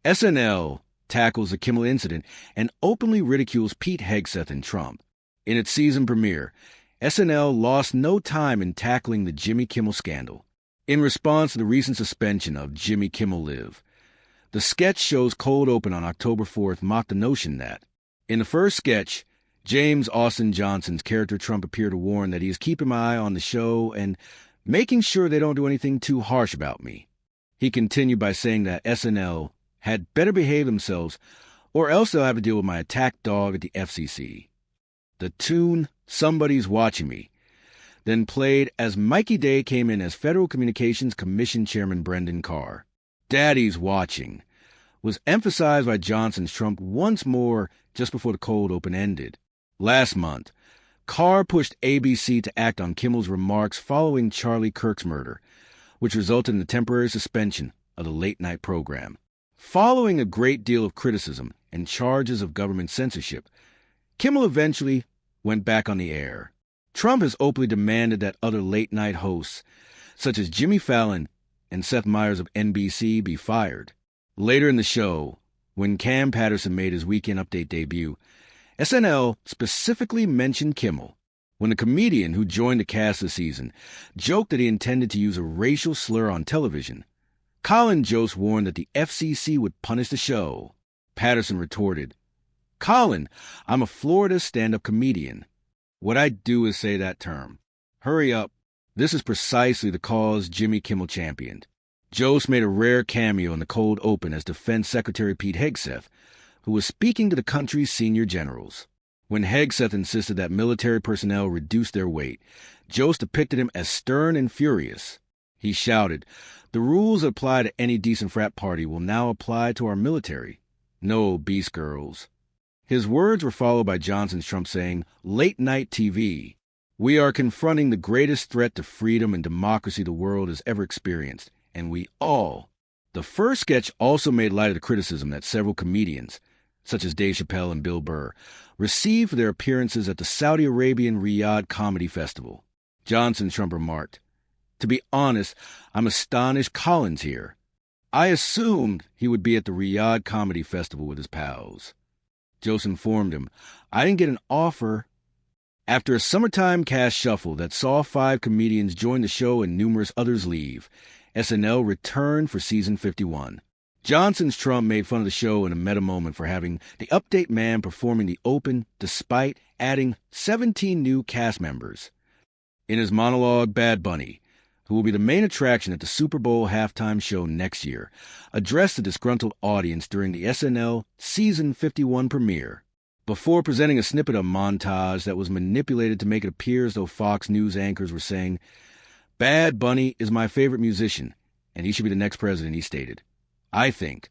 SNL tackles the Kimmel incident and openly ridicules Pete Hegseth and Trump. In its season premiere, SNL lost no time in tackling the Jimmy Kimmel scandal. In response to the recent suspension of Jimmy Kimmel Live, the sketch show's cold open on October 4th mocked the notion that, in the first sketch, James Austin Johnson's character Trump appeared to warn that he is keeping my eye on the show and making sure they don't do anything too harsh about me. He continued by saying that SNL had better behave themselves or else they'll have to deal with my attack dog at the FCC. The tune, Somebody's Watching Me, then played as Mikey Day came in as Federal Communications Commission Chairman Brendan Carr. Daddy's Watching was emphasized by Johnson's Trump once more just before the cold open ended. Last month, Carr pushed ABC to act on Kimmel's remarks following Charlie Kirk's murder, which resulted in the temporary suspension of the late-night program. Following a great deal of criticism and charges of government censorship, Kimmel eventually went back on the air. Trump has openly demanded that other late-night hosts, such as Jimmy Fallon and Seth Meyers of NBC, be fired. Later in the show, when Cam Patterson made his Weekend Update debut, SNL specifically mentioned Kimmel when the comedian who joined the cast this season joked that he intended to use a racial slur on television. Colin Jost warned that the FCC would punish the show. Patterson retorted, "Colin, I'm a Florida stand-up comedian. What I do is say that term. Hurry up. This is precisely the cause Jimmy Kimmel championed." Jost made a rare cameo in the cold open as Defense Secretary Pete Hegseth, who was speaking to the country's senior generals. When Hegseth insisted that military personnel reduce their weight, Jost depicted him as stern and furious. He shouted, "The rules that apply to any decent frat party will now apply to our military. No beast girls." His words were followed by Johnson's Trump saying, "Late night TV. We are confronting the greatest threat to freedom and democracy the world has ever experienced, and we all." The first sketch also made light of the criticism that several comedians, such as Dave Chappelle and Bill Burr, received for their appearances at the Saudi Arabian Riyadh Comedy Festival. Johnson's Trump remarked, "To be honest, I'm astonished Colin's here. I assumed he would be at the Riyadh Comedy Festival with his pals." Jost informed him, "I didn't get an offer." After a summertime cast shuffle that saw 5 comedians join the show and numerous others leave, SNL returned for season 51. Johnson's Trump made fun of the show in a meta moment for having the update man performing the open despite adding 17 new cast members. In his monologue, Bad Bunny, who will be the main attraction at the Super Bowl halftime show next year, addressed the disgruntled audience during the SNL Season 51 premiere. Before presenting a snippet of montage that was manipulated to make it appear as though Fox News anchors were saying, "Bad Bunny is my favorite musician, and he should be the next president," he stated, "I think